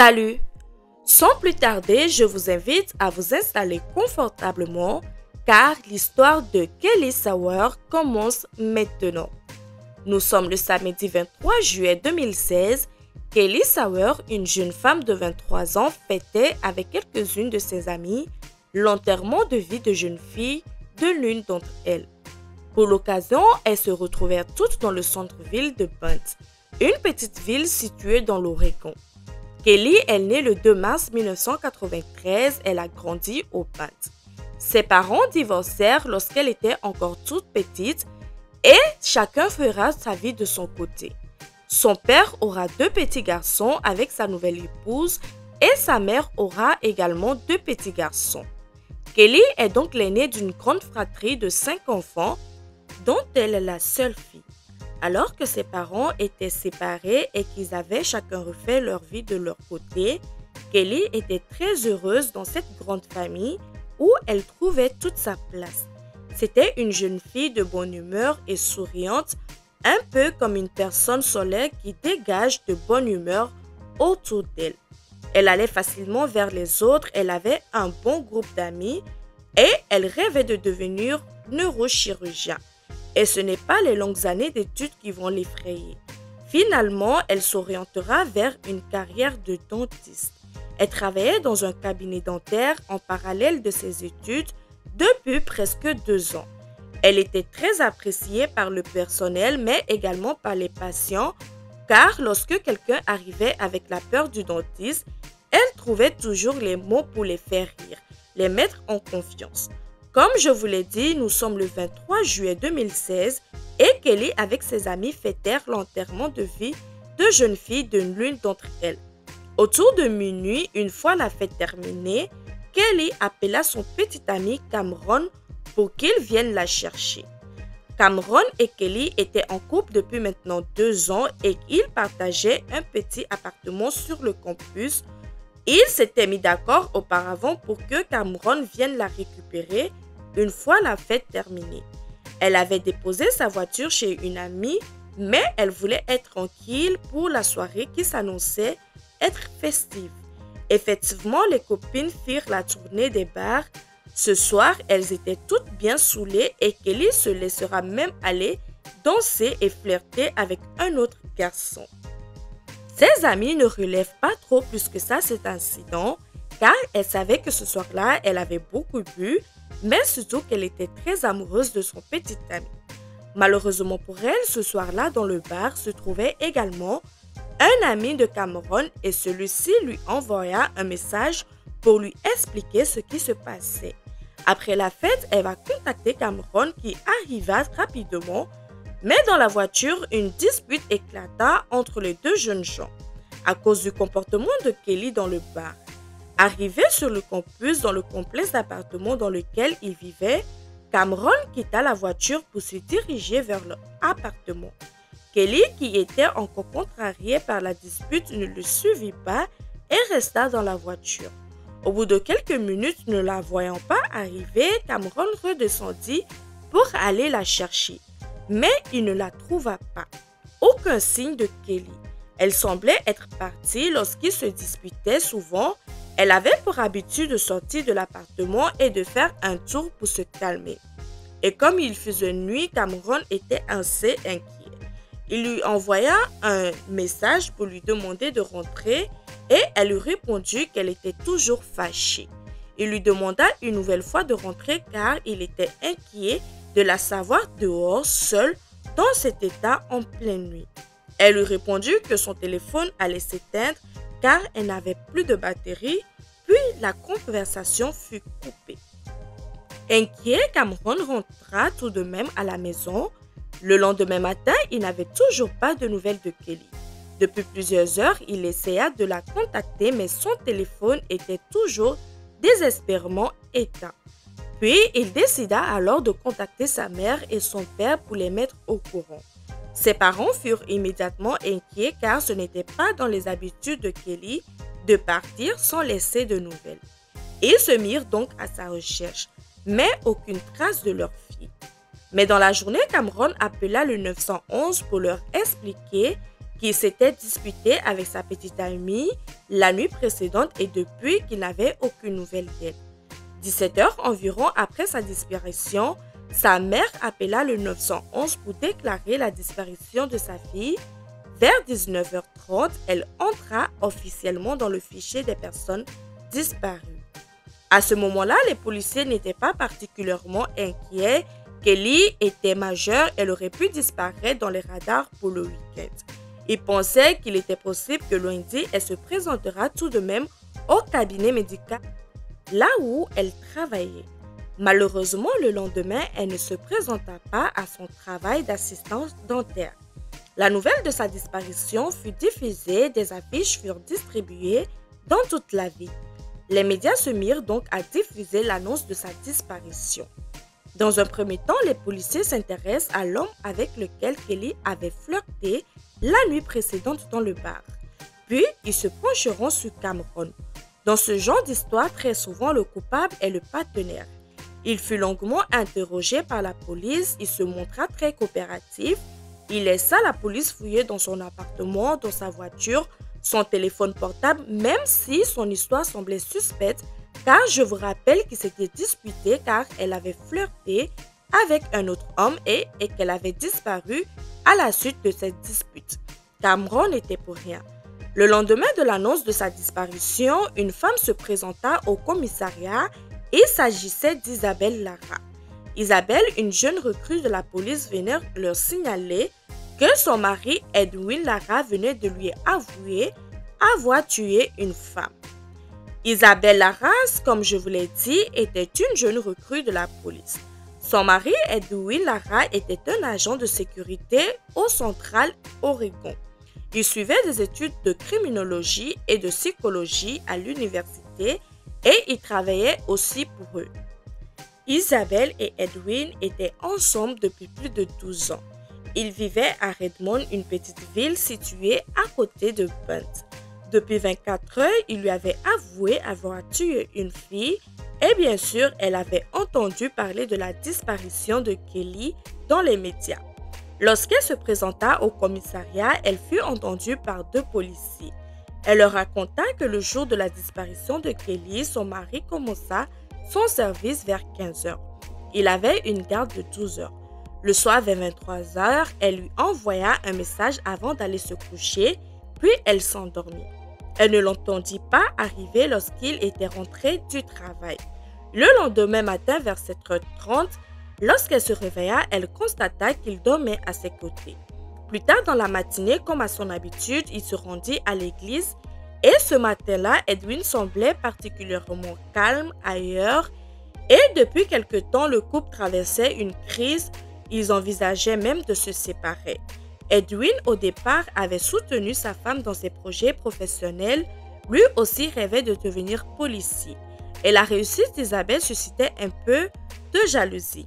Salut! Sans plus tarder, je vous invite à vous installer confortablement car l'histoire de Kelly Sauer commence maintenant. Nous sommes le samedi 23 juillet 2016. Kelly Sauer, une jeune femme de 23 ans, fêtait avec quelques-unes de ses amies l'enterrement de vie de jeune fille de l'une d'entre elles. Pour l'occasion, elles se retrouvèrent toutes dans le centre-ville de Butte, une petite ville située dans l'Oregon. Kelly est née le 2 mars 1993, elle a grandi au Butte. Ses parents divorcèrent lorsqu'elle était encore toute petite et chacun fera sa vie de son côté. Son père aura 2 petits garçons avec sa nouvelle épouse et sa mère aura également 2 petits garçons. Kelly est donc l'aînée d'une grande fratrie de 5 enfants dont elle est la seule fille. Alors que ses parents étaient séparés et qu'ils avaient chacun refait leur vie de leur côté, Kelly était très heureuse dans cette grande famille où elle trouvait toute sa place. C'était une jeune fille de bonne humeur et souriante, un peu comme une personne solaire qui dégage de bonne humeur autour d'elle. Elle allait facilement vers les autres, elle avait un bon groupe d'amis et elle rêvait de devenir neurochirurgien. Et ce n'est pas les longues années d'études qui vont l'effrayer. Finalement, elle s'orientera vers une carrière de dentiste. Elle travaillait dans un cabinet dentaire en parallèle de ses études depuis presque 2 ans. Elle était très appréciée par le personnel, mais également par les patients, car lorsque quelqu'un arrivait avec la peur du dentiste, elle trouvait toujours les mots pour les faire rire, les mettre en confiance. Comme je vous l'ai dit, nous sommes le 23 juillet 2016 et Kelly avec ses amis fêtèrent l'enterrement de vie de jeune fille de l'une d'entre elles. Autour de minuit, une fois la fête terminée, Kelly appela son petit ami Cameron pour qu'il vienne la chercher. Cameron et Kelly étaient en couple depuis maintenant 2 ans et ils partageaient un petit appartement sur le campus. Ils s'étaient mis d'accord auparavant pour que Cameron vienne la récupérer une fois la fête terminée. Elle avait déposé sa voiture chez une amie, mais elle voulait être tranquille pour la soirée qui s'annonçait être festive. Effectivement, les copines firent la tournée des bars. Ce soir, elles étaient toutes bien saoulées et Kelly se laissera même aller danser et flirter avec un autre garçon. Ses amies ne relèvent pas trop plus que ça cet incident car elles savaient que ce soir-là, elle avait beaucoup bu, mais surtout qu'elle était très amoureuse de son petit ami. Malheureusement pour elle, ce soir-là, dans le bar, se trouvait également un ami de Cameron et celui-ci lui envoya un message pour lui expliquer ce qui se passait. Après la fête, elle va contacter Cameron qui arriva rapidement, mais dans la voiture, une dispute éclata entre les 2 jeunes gens à cause du comportement de Kelly dans le bar. Arrivé sur le campus, dans le complexe d'appartements dans lequel il vivait, Cameron quitta la voiture pour se diriger vers leur appartement. Kelly, qui était encore contrariée par la dispute, ne le suivit pas et resta dans la voiture. Au bout de quelques minutes, ne la voyant pas arriver, Cameron redescendit pour aller la chercher. Mais il ne la trouva pas. Aucun signe de Kelly. Elle semblait être partie lorsqu'ils se disputaient souvent. Elle avait pour habitude de sortir de l'appartement et de faire un tour pour se calmer. Et comme il faisait nuit, Cameron était assez inquiet. Il lui envoya un message pour lui demander de rentrer et elle lui répondit qu'elle était toujours fâchée. Il lui demanda une nouvelle fois de rentrer car il était inquiet de la savoir dehors seule dans cet état en pleine nuit. Elle lui répondit que son téléphone allait s'éteindre car elle n'avait plus de batterie, puis la conversation fut coupée. Inquiet, Cameron rentra tout de même à la maison. Le lendemain matin, il n'avait toujours pas de nouvelles de Kelly. Depuis plusieurs heures, il essaya de la contacter, mais son téléphone était toujours désespérément éteint. Puis, il décida alors de contacter sa mère et son père pour les mettre au courant. Ses parents furent immédiatement inquiets car ce n'était pas dans les habitudes de Kelly de partir sans laisser de nouvelles. Ils se mirent donc à sa recherche, mais aucune trace de leur fille. Mais dans la journée, Cameron appela le 911 pour leur expliquer qu'il s'était disputé avec sa petite amie la nuit précédente et depuis qu'il n'avait aucune nouvelle d'elle. 17 heures environ après sa disparition, sa mère appela le 911 pour déclarer la disparition de sa fille. Vers 19h30, elle entra officiellement dans le fichier des personnes disparues. À ce moment-là, les policiers n'étaient pas particulièrement inquiets. Kelly était majeure, elle aurait pu disparaître dans les radars pour le week-end. Ils pensaient qu'il était possible que lundi, elle se présentera tout de même au cabinet médical là où elle travaillait. Malheureusement, le lendemain, elle ne se présenta pas à son travail d'assistante dentaire. La nouvelle de sa disparition fut diffusée, des affiches furent distribuées dans toute la ville. Les médias se mirent donc à diffuser l'annonce de sa disparition. Dans un premier temps, les policiers s'intéressent à l'homme avec lequel Kelly avait flirté la nuit précédente dans le bar. Puis, ils se pencheront sur Cameron. Dans ce genre d'histoire, très souvent, le coupable est le partenaire. Il fut longuement interrogé par la police, il se montra très coopératif. Il laissa la police fouiller dans son appartement, dans sa voiture, son téléphone portable, même si son histoire semblait suspecte, car je vous rappelle qu'il s'était disputé car elle avait flirté avec un autre homme et qu'elle avait disparu à la suite de cette dispute. Cameron n'était pour rien. Le lendemain de l'annonce de sa disparition, une femme se présenta au commissariat. Il s'agissait d'Isabelle Lara. Isabelle, une jeune recrue de la police, venait leur signaler que son mari Edwin Lara venait de lui avouer avoir tué une femme. Isabelle Lara, comme je vous l'ai dit, était une jeune recrue de la police. Son mari Edwin Lara était un agent de sécurité au Central Oregon. Il suivait des études de criminologie et de psychologie à l'université et il travaillait aussi pour eux. Isabelle et Edwin étaient ensemble depuis plus de 12 ans. Ils vivaient à Redmond, une petite ville située à côté de Bunt. Depuis 24 heures, il lui avait avoué avoir tué une fille et bien sûr, elle avait entendu parler de la disparition de Kelly dans les médias. Lorsqu'elle se présenta au commissariat, elle fut entendue par 2 policiers. Elle leur raconta que le jour de la disparition de Kelly, son mari commença son service vers 15 heures. Il avait une garde de 12 heures. Le soir vers 23 heures, elle lui envoya un message avant d'aller se coucher, puis elle s'endormit. Elle ne l'entendit pas arriver lorsqu'il était rentré du travail. Le lendemain matin vers 7h30, lorsqu'elle se réveilla, elle constata qu'il dormait à ses côtés. Plus tard dans la matinée, comme à son habitude, il se rendit à l'église et ce matin-là, Edwin semblait particulièrement calme ailleurs et depuis quelque temps, le couple traversait une crise. Ils envisageaient même de se séparer. Edwin, au départ, avait soutenu sa femme dans ses projets professionnels. Lui aussi rêvait de devenir policier. Et la réussite d'Isabelle suscitait un peu de jalousie.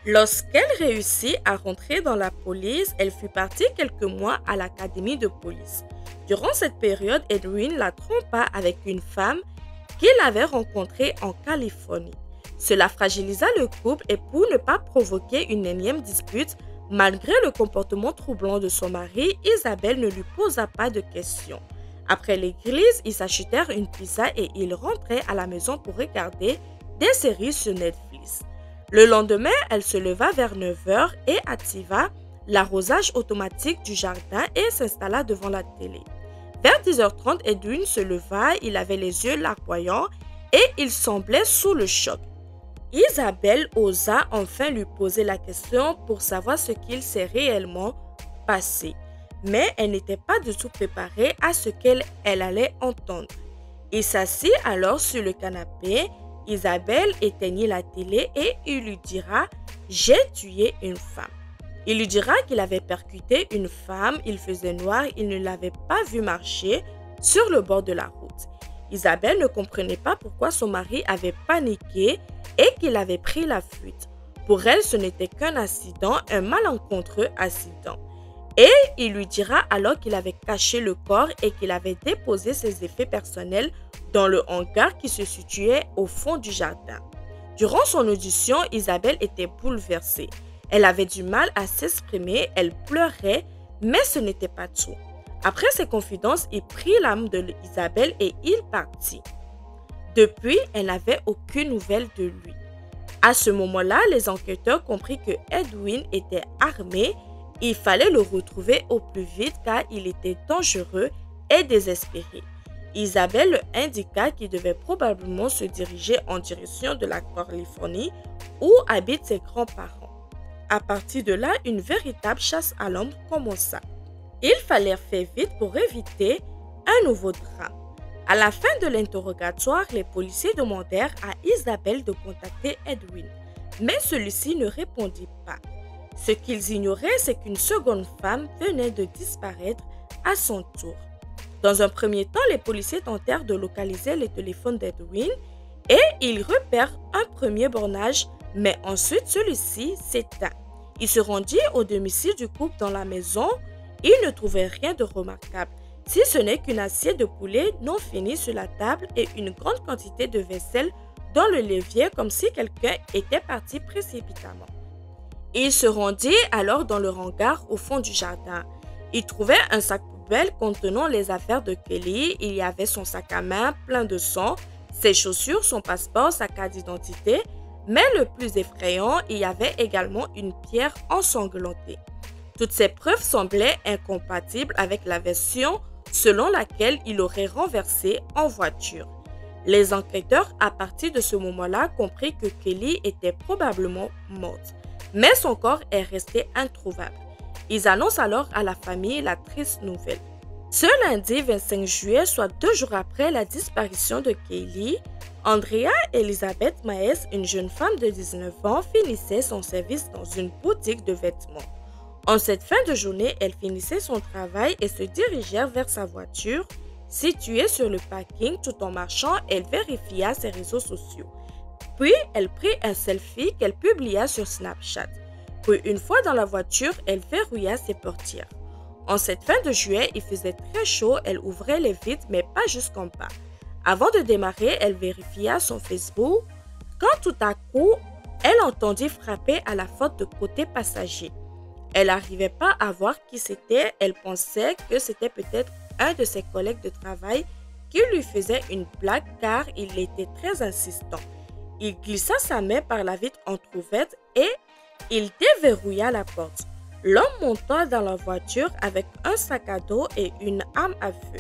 Lorsqu'elle réussit à rentrer dans la police, elle fut partie quelques mois à l'académie de police. Durant cette période, Edwin la trompa avec une femme qu'il avait rencontrée en Californie. Cela fragilisa le couple et pour ne pas provoquer une énième dispute, malgré le comportement troublant de son mari, Isabelle ne lui posa pas de questions. Après l'église, ils s'achetèrent une pizza et ils rentraient à la maison pour regarder des séries sur Netflix. Le lendemain, elle se leva vers 9h et activa l'arrosage automatique du jardin et s'installa devant la télé. Vers 10h30, Edwin se leva, il avait les yeux larmoyants et il semblait sous le choc. Isabelle osa enfin lui poser la question pour savoir ce qu'il s'est réellement passé. Mais elle n'était pas du tout préparée à ce qu'elle allait entendre. Il s'assit alors sur le canapé. Isabelle éteignit la télé et il lui dira « J'ai tué une femme ». Il lui dira qu'il avait percuté une femme, il faisait noir, il ne l'avait pas vue marcher sur le bord de la route. Isabelle ne comprenait pas pourquoi son mari avait paniqué et qu'il avait pris la fuite. Pour elle, ce n'était qu'un accident, un malencontreux accident. Et il lui dira alors qu'il avait caché le corps et qu'il avait déposé ses effets personnels dans le hangar qui se situait au fond du jardin. Durant son audition, Isabelle était bouleversée. Elle avait du mal à s'exprimer, elle pleurait, mais ce n'était pas tout. Après ces confidences, il prit l'âme de Isabelle et il partit. Depuis, elle n'avait aucune nouvelle de lui. À ce moment-là, les enquêteurs comprirent que Edwin était armé. Il fallait le retrouver au plus vite car il était dangereux et désespéré. Isabelle leur indiqua qu'il devait probablement se diriger en direction de la Californie où habitent ses grands-parents. À partir de là, une véritable chasse à l'homme commença. Il fallait faire vite pour éviter un nouveau drame. À la fin de l'interrogatoire, les policiers demandèrent à Isabelle de contacter Edwin, mais celui-ci ne répondit pas. Ce qu'ils ignoraient, c'est qu'une seconde femme venait de disparaître à son tour. Dans un premier temps, les policiers tentèrent de localiser le téléphone d'Edwin et ils repèrent un premier bornage, mais ensuite celui-ci s'éteint. Ils se rendirent au domicile du couple dans la maison. Ils ne trouvaient rien de remarquable, si ce n'est qu'une assiette de poulet non finie sur la table et une grande quantité de vaisselle dans le l'évier comme si quelqu'un était parti précipitamment. Ils se rendirent alors dans le hangar au fond du jardin. Ils trouvèrent un sac poubelle contenant les affaires de Kelly. Il y avait son sac à main plein de sang, ses chaussures, son passeport, sa carte d'identité. Mais le plus effrayant, il y avait également une pierre ensanglantée. Toutes ces preuves semblaient incompatibles avec la version selon laquelle il aurait renversé en voiture. Les enquêteurs, à partir de ce moment-là, comprirent que Kelly était probablement morte, mais son corps est resté introuvable. Ils annoncent alors à la famille la triste nouvelle. Ce lundi 25 juillet, soit 2 jours après la disparition de Kelly, Andrea Elizabeth Maes, une jeune femme de 19 ans, finissait son service dans une boutique de vêtements. En cette fin de journée, elle finissait son travail et se dirigeait vers sa voiture. Située sur le parking, tout en marchant, elle vérifia ses réseaux sociaux. Puis, elle prit un selfie qu'elle publia sur Snapchat. Puis, une fois dans la voiture, elle verrouilla ses portières. En cette fin de juillet, il faisait très chaud, elle ouvrait les vitres, mais pas jusqu'en bas. Avant de démarrer, elle vérifia son Facebook, quand tout à coup, elle entendit frapper à la porte de côté passager. Elle n'arrivait pas à voir qui c'était, elle pensait que c'était peut-être un de ses collègues de travail qui lui faisait une blague car il était très insistant. Il glissa sa main par la vitre entrouverte et il déverrouilla la porte. L'homme monta dans la voiture avec un sac à dos et une arme à feu.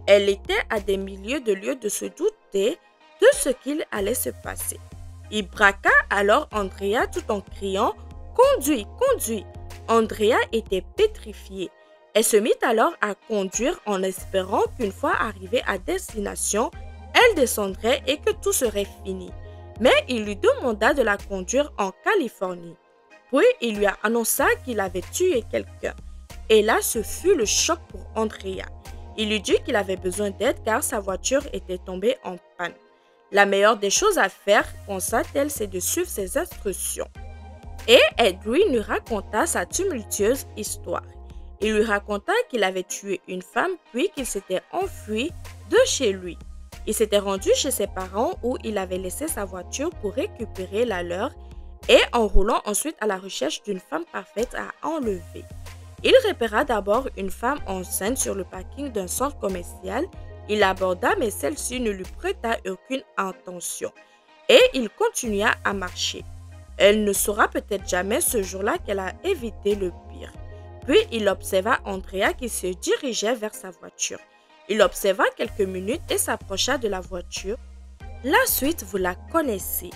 Elle était à des milliers de lieues de se douter de ce qu'il allait se passer. Il braqua alors Andrea tout en criant « Conduis, conduis !» Andrea était pétrifiée. Elle se mit alors à conduire en espérant qu'une fois arrivée à destination, elle descendrait et que tout serait fini. Mais il lui demanda de la conduire en Californie. Puis il lui annonça qu'il avait tué quelqu'un. Et là, ce fut le choc pour Andrea. Il lui dit qu'il avait besoin d'aide car sa voiture était tombée en panne. La meilleure des choses à faire, pensa-t-elle, c'est de suivre ses instructions. Et Edwin lui raconta sa tumultueuse histoire. Il lui raconta qu'il avait tué une femme puis qu'il s'était enfui de chez lui. Il s'était rendu chez ses parents où il avait laissé sa voiture pour récupérer la leur et en roulant ensuite à la recherche d'une femme parfaite à enlever. Il repéra d'abord une femme enceinte sur le parking d'un centre commercial. Il l'aborda mais celle-ci ne lui prêta aucune attention et il continua à marcher. Elle ne saura peut-être jamais ce jour-là qu'elle a évité le pire. Puis il observa Andrea qui se dirigeait vers sa voiture. Il observa quelques minutes et s'approcha de la voiture. La suite, vous la connaissez.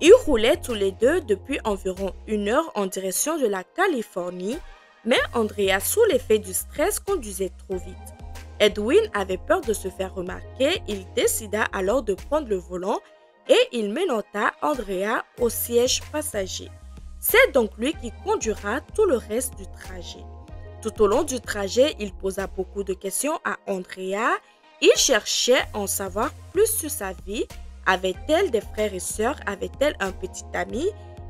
Ils roulaient tous les deux depuis environ 1 heure en direction de la Californie, mais Andrea, sous l'effet du stress, conduisait trop vite. Edwin avait peur de se faire remarquer. Il décida alors de prendre le volant et il menotta Andrea au siège passager. C'est donc lui qui conduira tout le reste du trajet. Tout au long du trajet, il posa beaucoup de questions à Andrea. Il cherchait à en savoir plus sur sa vie. Avait-elle des frères et sœurs? Avait-elle un petit ami?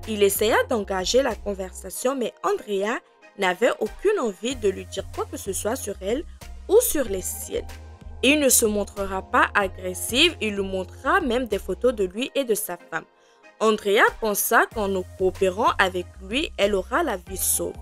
Il essaya d'engager la conversation, mais Andrea n'avait aucune envie de lui dire quoi que ce soit sur elle ou sur les siennes. Il ne se montrera pas agressif, il lui montrera même des photos de lui et de sa femme. Andrea pensa qu'en coopérant avec lui, elle aura la vie sauve.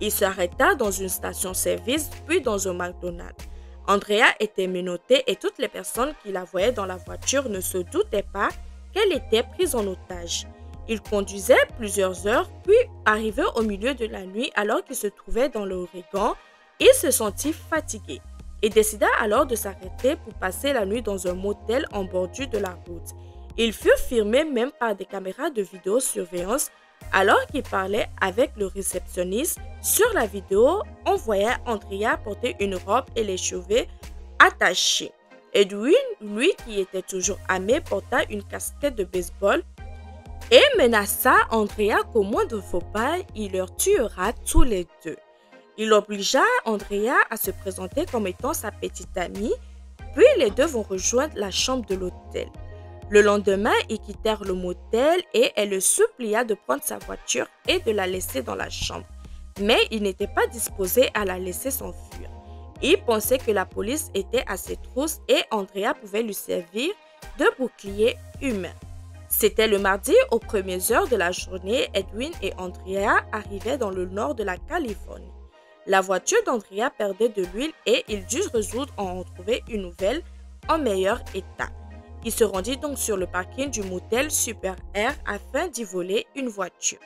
Il s'arrêta dans une station-service puis dans un McDonald's. Andrea était menottée et toutes les personnes qui la voyaient dans la voiture ne se doutaient pas qu'elle était prise en otage. Il conduisait plusieurs heures puis arrivé au milieu de la nuit alors qu'il se trouvait dans l'Oregon, il se sentit fatigué. Il décida alors de s'arrêter pour passer la nuit dans un motel en bordure de la route. Il fut filmé même par des caméras de vidéosurveillance alors qu'il parlait avec le réceptionniste. Sur la vidéo, on voyait Andrea porter une robe et les cheveux attachés. Edwin, lui qui était toujours armé, porta une casquette de baseball et menaça Andrea qu'au moindre faux pas, il leur tuera tous les deux. Il obligea Andrea à se présenter comme étant sa petite amie, puis les deux vont rejoindre la chambre de l'hôtel. Le lendemain, ils quittèrent le motel et elle le supplia de prendre sa voiture et de la laisser dans la chambre. Mais il n'était pas disposé à la laisser s'enfuir. Il pensait que la police était à ses trousses et Andrea pouvait lui servir de bouclier humain. C'était le mardi aux premières heures de la journée, Edwin et Andrea arrivaient dans le nord de la Californie. La voiture d'Andrea perdait de l'huile et il dut résoudre en trouver une nouvelle en meilleur état. Il se rendit donc sur le parking du motel Super Air afin d'y voler une voiture.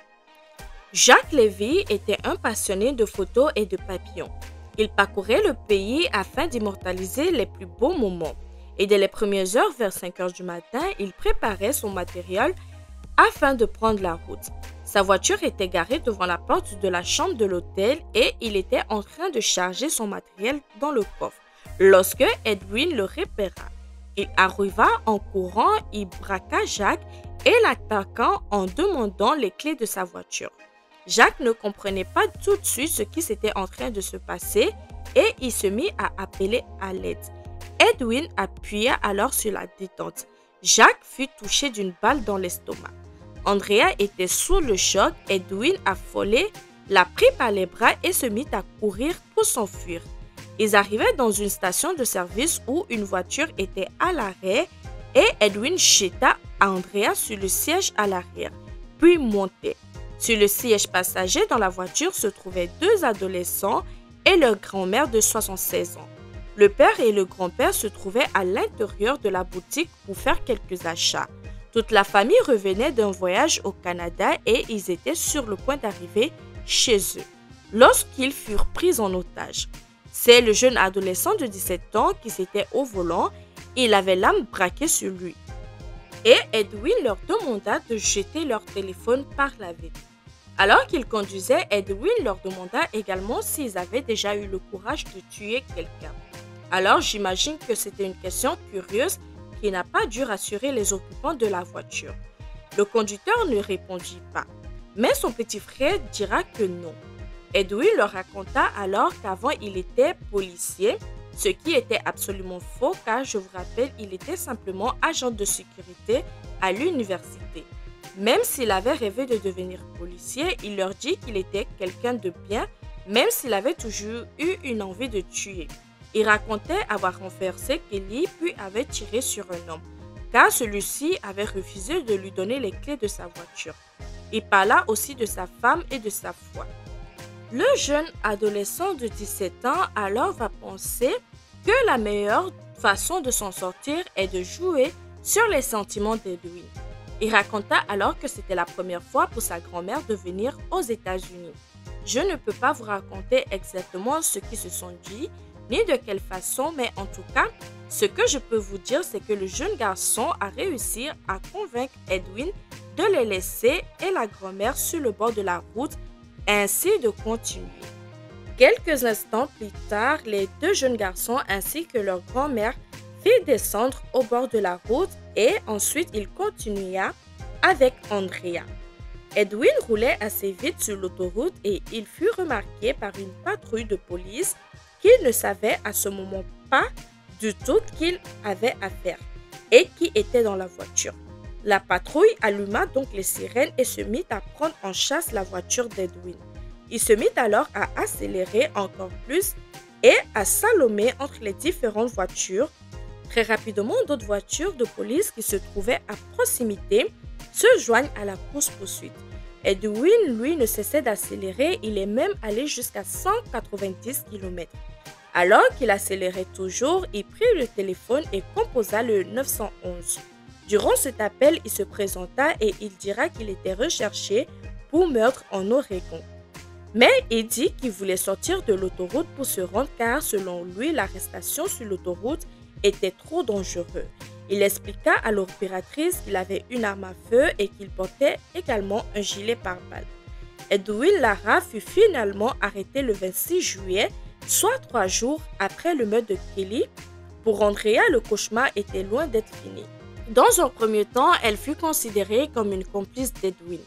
Jacques Lévy était un passionné de photos et de papillons. Il parcourait le pays afin d'immortaliser les plus beaux moments. Et dès les premières heures, vers 5 heures du matin, il préparait son matériel afin de prendre la route. Sa voiture était garée devant la porte de la chambre de l'hôtel et il était en train de charger son matériel dans le coffre lorsque Edwin le repéra. Il arriva en courant, il braqua Jacques et l'attaquant en demandant les clés de sa voiture. Jacques ne comprenait pas tout de suite ce qui s'était en train de se passer et il se mit à appeler à l'aide. Edwin appuya alors sur la détente. Jacques fut touché d'une balle dans l'estomac. Andrea était sous le choc. Edwin, affolé, la prit par les bras et se mit à courir pour s'enfuir. Ils arrivaient dans une station de service où une voiture était à l'arrêt et Edwin jeta Andrea sur le siège à l'arrière, puis montait. Sur le siège passager dans la voiture se trouvaient deux adolescents et leur grand-mère de 76 ans. Le père et le grand-père se trouvaient à l'intérieur de la boutique pour faire quelques achats. Toute la famille revenait d'un voyage au Canada et ils étaient sur le point d'arriver chez eux lorsqu'ils furent pris en otage. C'est le jeune adolescent de 17 ans qui s'était au volant. Il avait l'arme braquée sur lui. Et Edwin leur demanda de jeter leur téléphone par la vitre. Alors qu'ils conduisaient, Edwin leur demanda également s'ils avaient déjà eu le courage de tuer quelqu'un. Alors j'imagine que c'était une question curieuse qui n'a pas dû rassurer les occupants de la voiture. Le conducteur ne répondit pas, mais son petit frère dira que non. Edwin leur raconta alors qu'avant il était policier, ce qui était absolument faux car je vous rappelle, il était simplement agent de sécurité à l'université. Même s'il avait rêvé de devenir policier, il leur dit qu'il était quelqu'un de bien, même s'il avait toujours eu une envie de tuer. Il racontait avoir renversé Kelly puis avait tiré sur un homme, car celui-ci avait refusé de lui donner les clés de sa voiture. Il parla aussi de sa femme et de sa foi. Le jeune adolescent de 17 ans alors va penser que la meilleure façon de s'en sortir est de jouer sur les sentiments d'Edwin. Il raconta alors que c'était la première fois pour sa grand-mère de venir aux États-Unis. Je ne peux pas vous raconter exactement ce qu'ils se sont dit, ni de quelle façon, mais en tout cas, ce que je peux vous dire, c'est que le jeune garçon a réussi à convaincre Edwin de les laisser et la grand-mère sur le bord de la route, ainsi de continuer. Quelques instants plus tard, les deux jeunes garçons ainsi que leur grand-mère firent descendre au bord de la route et ensuite il continua avec Andrea. Edwin roulait assez vite sur l'autoroute et il fut remarqué par une patrouille de police qui ne savait à ce moment pas du tout qu'il avait à faire et qui était dans la voiture. La patrouille alluma donc les sirènes et se mit à prendre en chasse la voiture d'Edwin. Il se mit alors à accélérer encore plus et à slalomer entre les différentes voitures. Très rapidement, d'autres voitures de police qui se trouvaient à proximité se joignent à la course-poursuite. Edwin, lui, ne cessait d'accélérer, il est même allé jusqu'à 190 km. Alors qu'il accélérait toujours, il prit le téléphone et composa le 911. Durant cet appel, il se présenta et il dira qu'il était recherché pour meurtre en Oregon. Mais il dit qu'il voulait sortir de l'autoroute pour se rendre car selon lui, l'arrestation sur l'autoroute était trop dangereux. Il expliqua à l'opératrice qu'il avait une arme à feu et qu'il portait également un gilet pare-balles. Edwin Lara fut finalement arrêté le 26 juillet, soit 3 jours après le meurtre de Kelly. Pour Andrea, le cauchemar était loin d'être fini. Dans un premier temps, elle fut considérée comme une complice d'Edwin.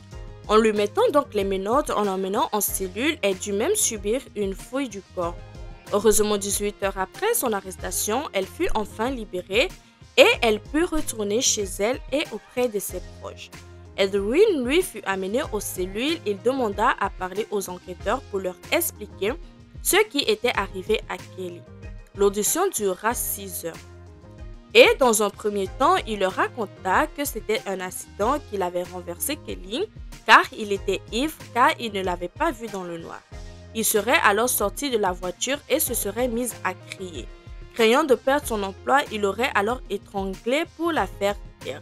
En lui mettant donc les menottes en l'emmenant en cellule, elle dut même subir une fouille du corps. Heureusement, 18 heures après son arrestation, elle fut enfin libérée et elle put retourner chez elle et auprès de ses proches. Edwin, lui, fut amené aux cellules. Il demanda à parler aux enquêteurs pour leur expliquer ce qui était arrivé à Kelly. L'audition dura 6 heures. Et dans un premier temps, il leur raconta que c'était un accident qu'il avait renversé Kelly car il était ivre car il ne l'avait pas vue dans le noir. Il serait alors sorti de la voiture et se serait mis à crier. Craignant de perdre son emploi, il aurait alors étranglé pour la faire taire.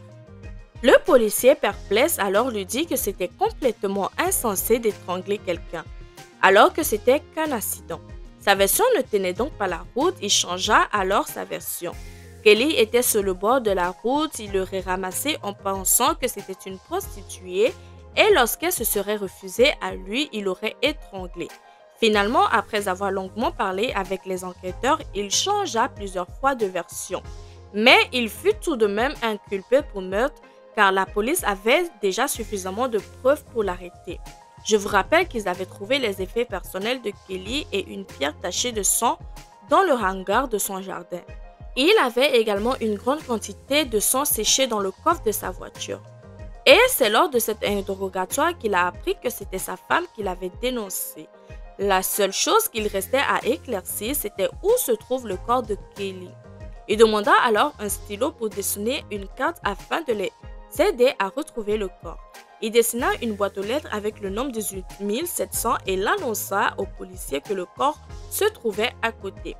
Le policier perplexe alors lui dit que c'était complètement insensé d'étrangler quelqu'un, alors que c'était qu'un accident. Sa version ne tenait donc pas la route, il changea alors sa version. Kelly était sur le bord de la route, il l'aurait ramassée en pensant que c'était une prostituée et lorsqu'elle se serait refusée à lui, il l'aurait étranglée. Finalement, après avoir longuement parlé avec les enquêteurs, il changea plusieurs fois de version. Mais il fut tout de même inculpé pour meurtre car la police avait déjà suffisamment de preuves pour l'arrêter. Je vous rappelle qu'ils avaient trouvé les effets personnels de Kelly et une pierre tachée de sang dans le hangar de son jardin. Il avait également une grande quantité de sang séché dans le coffre de sa voiture. Et c'est lors de cet interrogatoire qu'il a appris que c'était sa femme qui l'avait dénoncé. La seule chose qu'il restait à éclaircir, c'était où se trouve le corps de Kelly. Il demanda alors un stylo pour dessiner une carte afin de les aider à retrouver le corps. Il dessina une boîte aux lettres avec le nombre 18 700 et l'annonça aux policiers que le corps se trouvait à côté.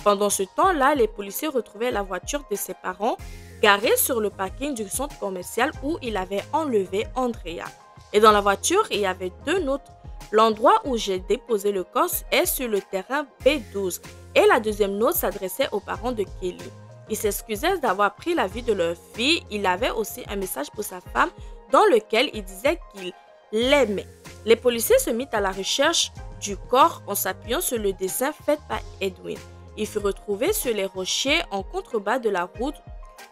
Pendant ce temps-là, les policiers retrouvaient la voiture de ses parents garée sur le parking du centre commercial où il avait enlevé Andrea. Et dans la voiture, il y avait 2 notes. L'endroit où j'ai déposé le corps est sur le terrain B12 et la deuxième note s'adressait aux parents de Kelly. Il s'excusait d'avoir pris la vie de leur fille. Il avait aussi un message pour sa femme dans lequel il disait qu'il l'aimait. Les policiers se mirent à la recherche du corps en s'appuyant sur le dessin fait par Edwin. Il fut retrouvé sur les rochers en contrebas de la route.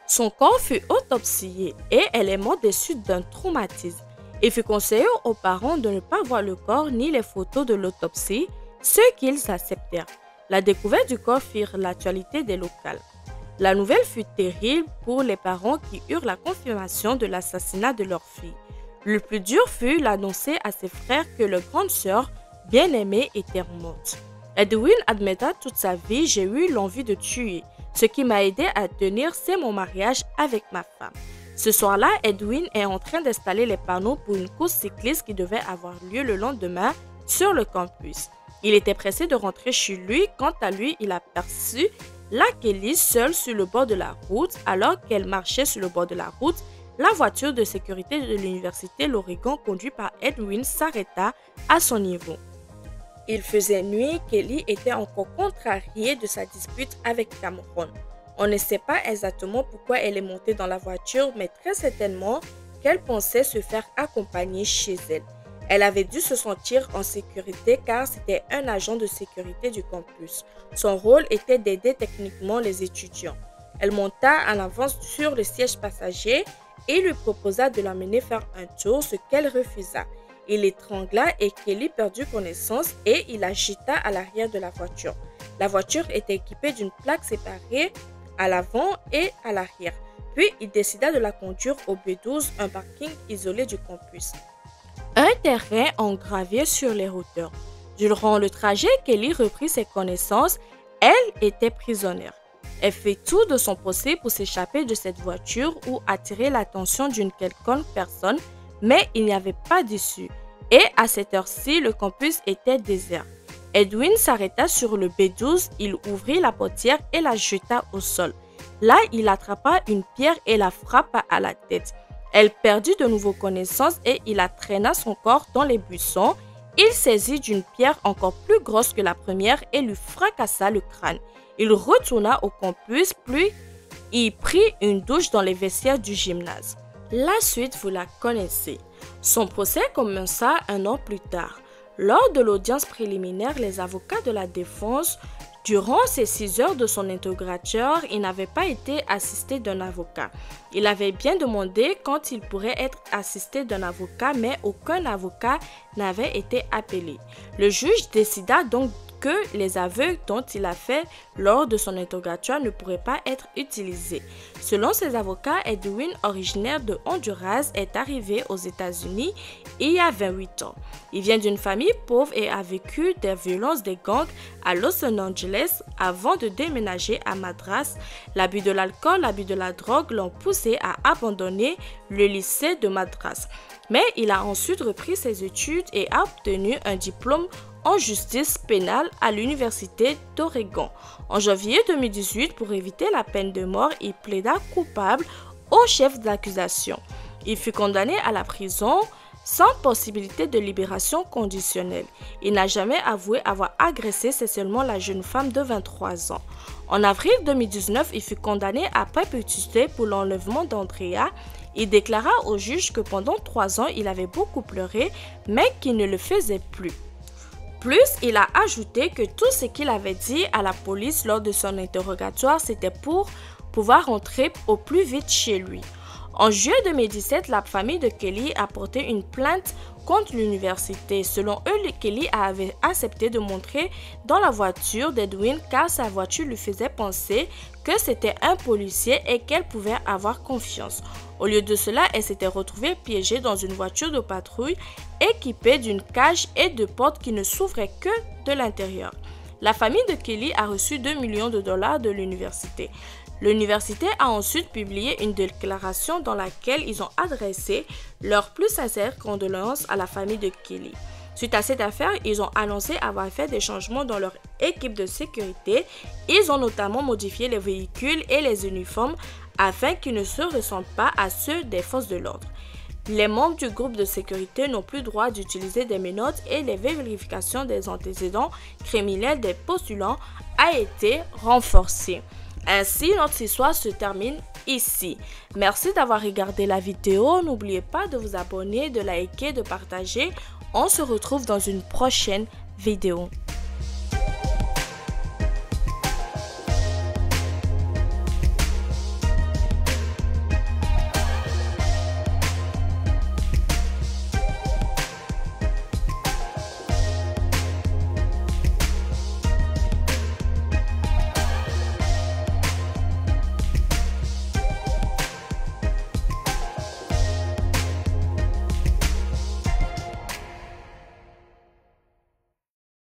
Son corps fut autopsié et elle est morte des suites d'un traumatisme. Il fut conseillé aux parents de ne pas voir le corps ni les photos de l'autopsie, ce qu'ils acceptèrent. La découverte du corps fit l'actualité des locales. La nouvelle fut terrible pour les parents qui eurent la confirmation de l'assassinat de leur fille. Le plus dur fut d'annoncer à ses frères que leur grande sœur, bien-aimée, était morte. Edwin admetta toute sa vie « J'ai eu l'envie de tuer. Ce qui m'a aidé à tenir, c'est mon mariage avec ma femme. » Ce soir-là, Edwin est en train d'installer les panneaux pour une course cycliste qui devait avoir lieu le lendemain sur le campus. Il était pressé de rentrer chez lui. Quant à lui, il aperçut la Kelly seule sur le bord de la route. Alors qu'elle marchait sur le bord de la route, la voiture de sécurité de l'université l'Oregon conduite par Edwin s'arrêta à son niveau. Il faisait nuit, Kelly était encore contrariée de sa dispute avec Cameron. On ne sait pas exactement pourquoi elle est montée dans la voiture, mais très certainement qu'elle pensait se faire accompagner chez elle. Elle avait dû se sentir en sécurité car c'était un agent de sécurité du campus. Son rôle était d'aider techniquement les étudiants. Elle monta en avance sur le siège passager et lui proposa de l'emmener faire un tour, ce qu'elle refusa. Il l'étrangla et Kelly perdit connaissance et il l'agita à l'arrière de la voiture. La voiture était équipée d'une plaque séparée à l'avant et à l'arrière. Puis il décida de la conduire au B12, un parking isolé du campus. Un terrain en gravier sur les hauteurs. Durant le trajet, Kelly reprit ses connaissances. Elle était prisonnière. Elle fit tout de son possible pour s'échapper de cette voiture ou attirer l'attention d'une quelconque personne, mais il n'y avait pas d'issue. et à cette heure-ci, le campus était désert. Edwin s'arrêta sur le B12, il ouvrit la portière et la jeta au sol. Là, il attrapa une pierre et la frappa à la tête. Elle perdit de nouveau connaissance et il traîna son corps dans les buissons. Il saisit d'une pierre encore plus grosse que la première et lui fracassa le crâne. Il retourna au campus, puis il prit une douche dans les vestiaires du gymnase. La suite, vous la connaissez. Son procès commença un an plus tard. Lors de l'audience préliminaire, les avocats de la défense, durant ces 6 heures de son interrogatoire, il n'avait pas été assisté d'un avocat. Il avait bien demandé quand il pourrait être assisté d'un avocat, mais aucun avocat n'avait été appelé. Le juge décida donc que les aveux dont il a fait lors de son interrogatoire ne pourraient pas être utilisés. Selon ses avocats, Edwin, originaire de Honduras, est arrivé aux États-Unis il y a 28 ans. Il vient d'une famille pauvre et a vécu des violences des gangs à Los Angeles avant de déménager à Madras. L'abus de l'alcool, l'abus de la drogue l'ont poussé à abandonner le lycée de Madras. Mais il a ensuite repris ses études et a obtenu un diplôme en justice pénale à l'Université d'Oregon. En janvier 2018, pour éviter la peine de mort, il plaida coupable au chef d'accusation. Il fut condamné à la prison sans possibilité de libération conditionnelle. Il n'a jamais avoué avoir agressé sexuellement la jeune femme de 23 ans. En avril 2019, il fut condamné à perpétuité pour l'enlèvement d'Andrea. Il déclara au juge que pendant 3 ans, il avait beaucoup pleuré, mais qu'il ne le faisait plus. Plus, il a ajouté que tout ce qu'il avait dit à la police lors de son interrogatoire, c'était pour pouvoir rentrer au plus vite chez lui. En juillet 2017, la famille de Kelly a porté une plainte contre l'université. Selon eux, Kelly avait accepté de montrer dans la voiture d'Edwin car sa voiture lui faisait penser que c'était un policier et qu'elle pouvait avoir confiance. Au lieu de cela, elle s'était retrouvée piégée dans une voiture de patrouille équipée d'une cage et de portes qui ne s'ouvraient que de l'intérieur. La famille de Kelly a reçu 2 millions de dollars de l'université. L'université a ensuite publié une déclaration dans laquelle ils ont adressé leurs plus sincères condoléances à la famille de Kelly. Suite à cette affaire, ils ont annoncé avoir fait des changements dans leur équipe de sécurité. Ils ont notamment modifié les véhicules et les uniformes afin qu'ils ne se ressemblent pas à ceux des forces de l'ordre. Les membres du groupe de sécurité n'ont plus droit d'utiliser des menottes et les vérifications des antécédents criminels des postulants a été renforcée. Ainsi, notre histoire se termine ici. Merci d'avoir regardé la vidéo. N'oubliez pas de vous abonner, de liker, de partager. On se retrouve dans une prochaine vidéo.